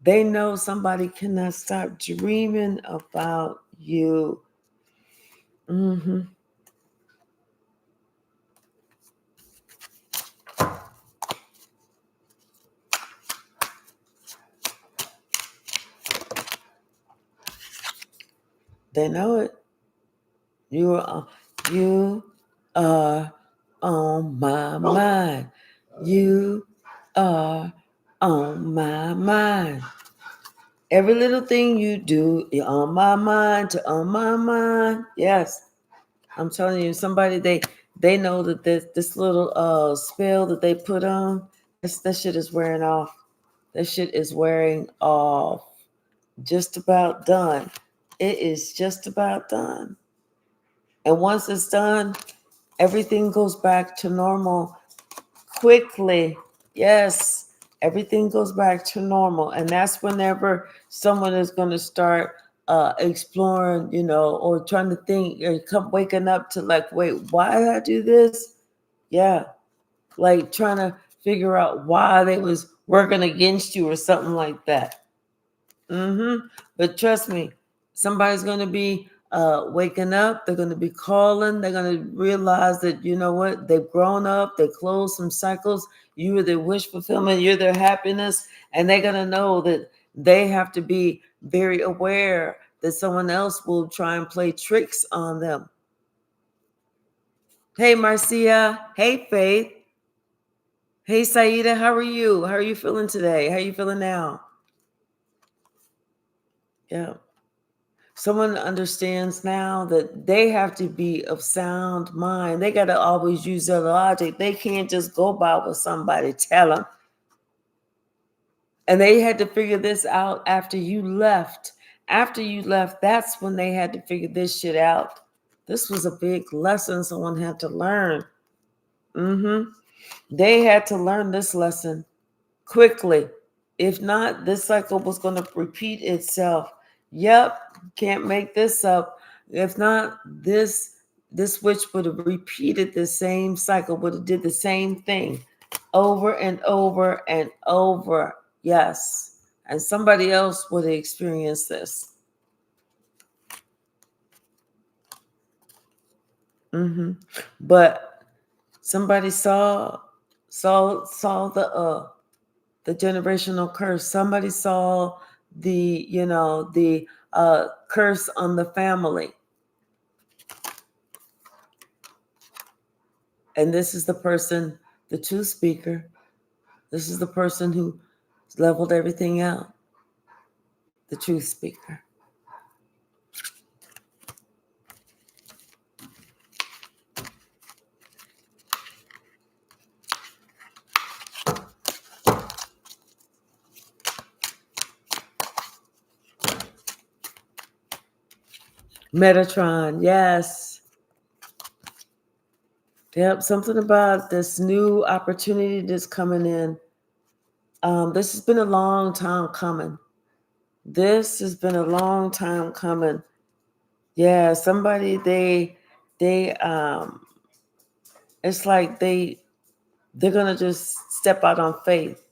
Speaker 1: They know somebody cannot stop dreaming about you. They know it. You are on my mind. You are on my mind. Every little thing you do, you're on my mind, on my mind. Yes. I'm telling you, somebody they know that this little spell that they put on, that shit is wearing off. That shit is wearing off. Just about done. It is just about done. And once it's done, everything goes back to normal quickly. Yes, everything goes back to normal. And that's whenever someone is going to start exploring, or trying to think, or waking up to like, wait, why did I do this? Yeah, like trying to figure out why they was working against you or something like that. But trust me, somebody's going to be waking up. They're going to be calling. They're going to realize that, you know what, they've grown up. They closed some cycles. You are their wish fulfillment. You're their happiness. And they're going to know that they have to be very aware that someone else will try and play tricks on them. Hey, Marcia. Hey, Faith. Hey, Saida. How are you? How are you feeling today? How are you feeling now? Yeah. Someone understands now that they have to be of sound mind. They got to always use their logic. They can't just go by what somebody tell them. And they had to figure this out after you left. After you left, that's when they had to figure this shit out. This was a big lesson someone had to learn. They had to learn this lesson quickly. If not, this cycle was going to repeat itself. Yep, can't make this up. If not, this witch would have repeated the same cycle, would have did the same thing over and over and over. Yes. And somebody else would have experienced this. But somebody saw the generational curse. Somebody saw the curse on the family. And this is the person, the truth speaker. This is the person who leveled everything out. The truth speaker. Metatron, yes. Yep, something about this new opportunity that's coming in. This has been a long time coming. This has been a long time coming. Yeah, somebody they it's like they're gonna just step out on faith.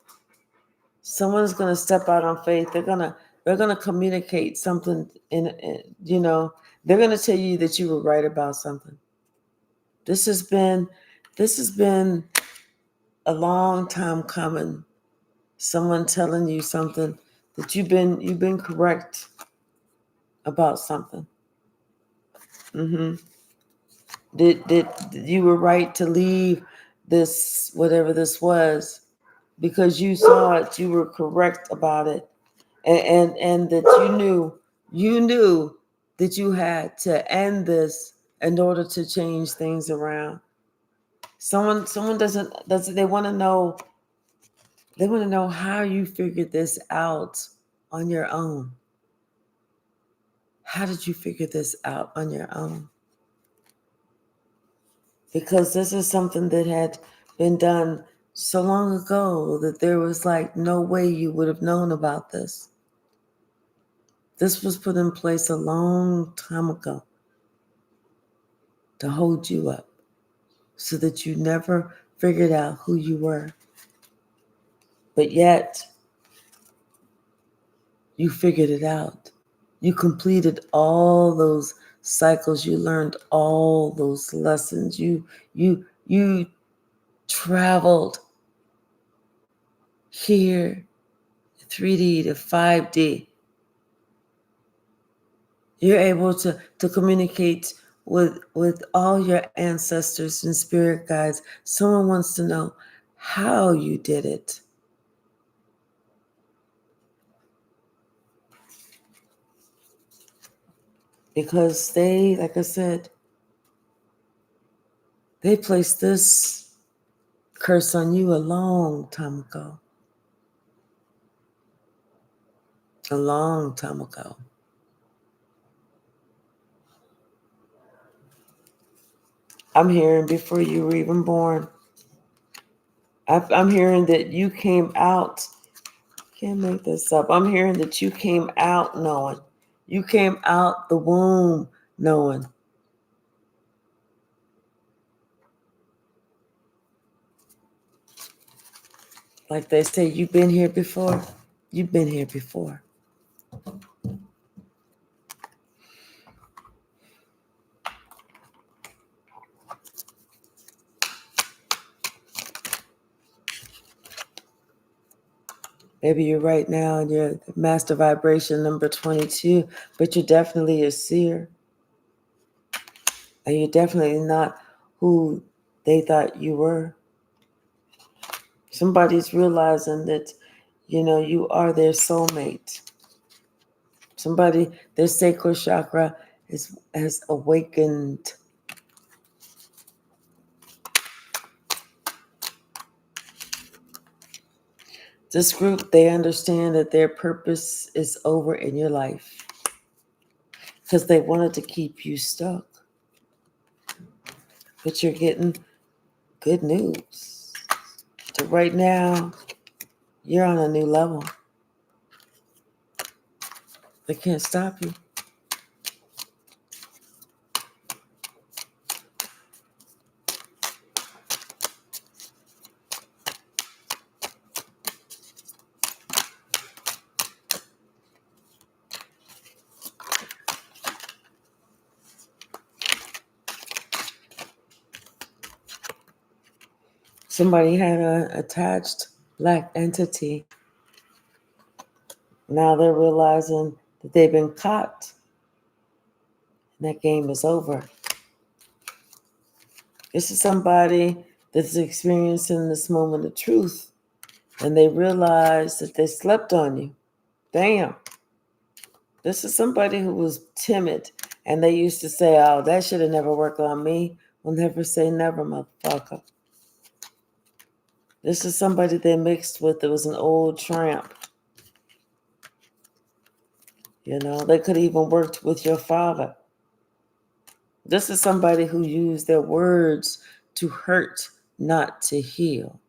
Speaker 1: Someone's gonna step out on faith. They're gonna communicate something they're gonna tell you that you were right about something. This has been a long time coming. Someone telling you something that you've been correct about something. Mm-hmm. That you were right to leave this whatever this was because you saw it. You were correct about it, and that you knew that you had to end this in order to change things around. Someone doesn't they want to know. They want to know how you figured this out on your own. How did you figure this out on your own? Because this is something that had been done so long ago that there was like no way you would have known about this. This was put in place a long time ago to hold you up so that you never figured out who you were. But yet, you figured it out. You completed all those cycles. You learned all those lessons. You traveled here, 3D to 5D. You're able to communicate with all your ancestors and spirit guides. Someone wants to know how you did it. Because they, like I said, they placed this curse on you a long time ago. A long time ago. I'm hearing before you were even born. I'm hearing that you came out. Can't make this up. I'm hearing that you came out knowing. You came out the womb knowing. Like they say, you've been here before. You've been here before. Maybe you're right now and you're master vibration number 22, but you're definitely a seer. And you're definitely not who they thought you were. Somebody's realizing that, you are their soulmate. Somebody, their sacral chakra has awakened. This group, they understand that their purpose is over in your life because they wanted to keep you stuck. But you're getting good news. So right now, you're on a new level. They can't stop you. Somebody had an attached black entity. Now they're realizing that they've been caught. And that game is over. This is somebody that's experiencing this moment of truth. And they realize that they slept on you. Damn. This is somebody who was timid. And they used to say, oh, that should have never worked on me. We'll never say never, motherfucker. This is somebody they mixed with that was an old tramp. They could have even worked with your father. This is somebody who used their words to hurt, not to heal.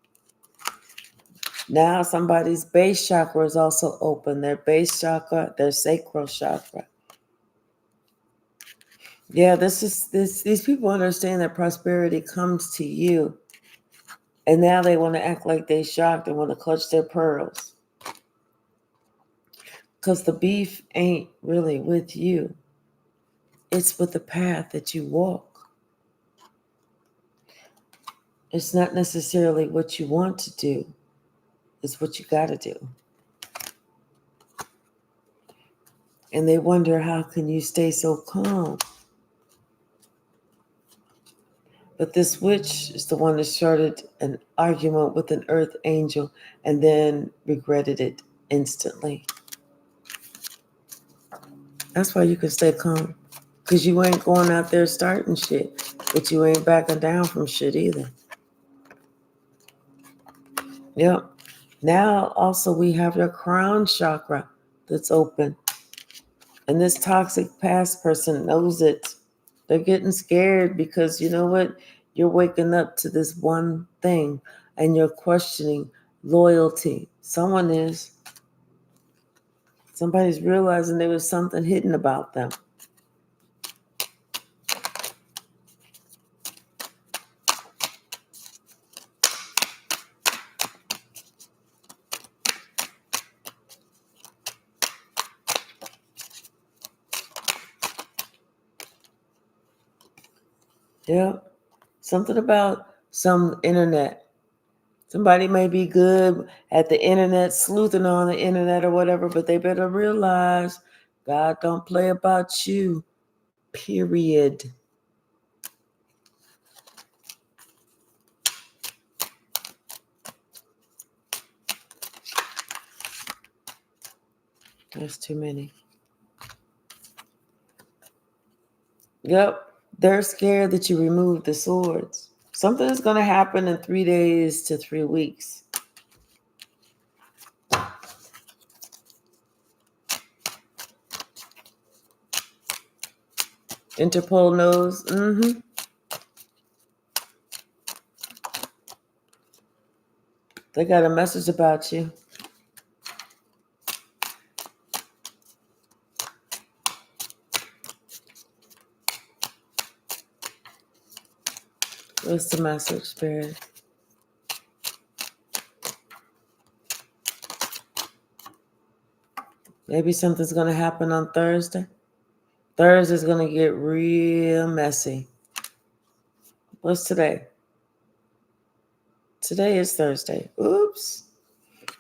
Speaker 1: Now somebody's base chakra is also open. Their base chakra, their sacral chakra. Yeah, these people understand that prosperity comes to you. And now they want to act like they shocked and want to clutch their pearls. Because the beef ain't really with you. It's with the path that you walk. It's not necessarily what you want to do. It's what you got to do. And they wonder, how can you stay so calm? But this witch is the one that started an argument with an earth angel and then regretted it instantly. That's why you can stay calm. Because you ain't going out there starting shit. But you ain't backing down from shit either. Yep. Now also we have your crown chakra that's open. And this toxic past person knows it. They're getting scared because you know what? You're waking up to this one thing and you're questioning loyalty. Someone is. Somebody's realizing there was something hidden about them. Yeah. Something about some internet. Somebody may be good at the internet, sleuthing on the internet or whatever, but they better realize God don't play about you, period. There's too many. Yep. They're scared that you remove the swords. Something is going to happen in 3 days to 3 weeks. Interpol knows. They got a message about you. What's the message, Spirit? Maybe something's going to happen on Thursday. Thursday's going to get real messy. What's today? Today is Thursday. Oops.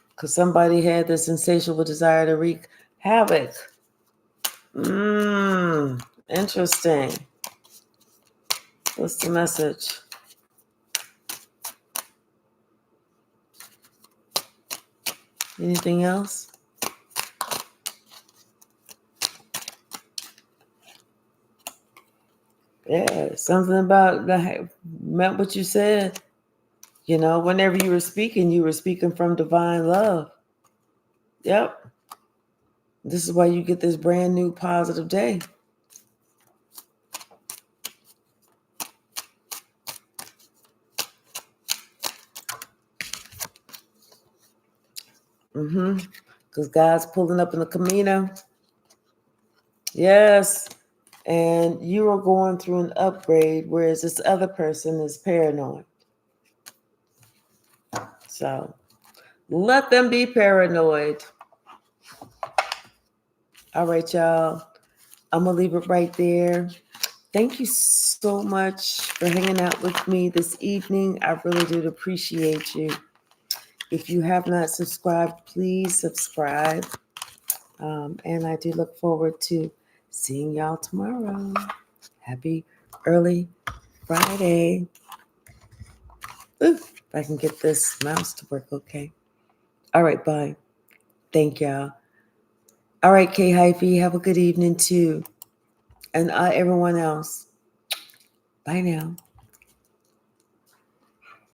Speaker 1: Because somebody had this insatiable desire to wreak havoc. Interesting. What's the message? Anything else? Yeah, something about meant what you said. You know, whenever you were speaking from divine love. Yep. This is why you get this brand new positive day. Because God's pulling up in the Camino. Yes. And you are going through an upgrade, whereas this other person is paranoid. So let them be paranoid. All right, y'all. I'm going to leave it right there. Thank you so much for hanging out with me this evening. I really do appreciate you. If you have not subscribed, please subscribe. And I do look forward to seeing y'all tomorrow. Happy early Friday. Ooh, if I can get this mouse to work okay. All right, bye. Thank y'all. All right, K-Hyphy, have a good evening too. And everyone else. Bye now.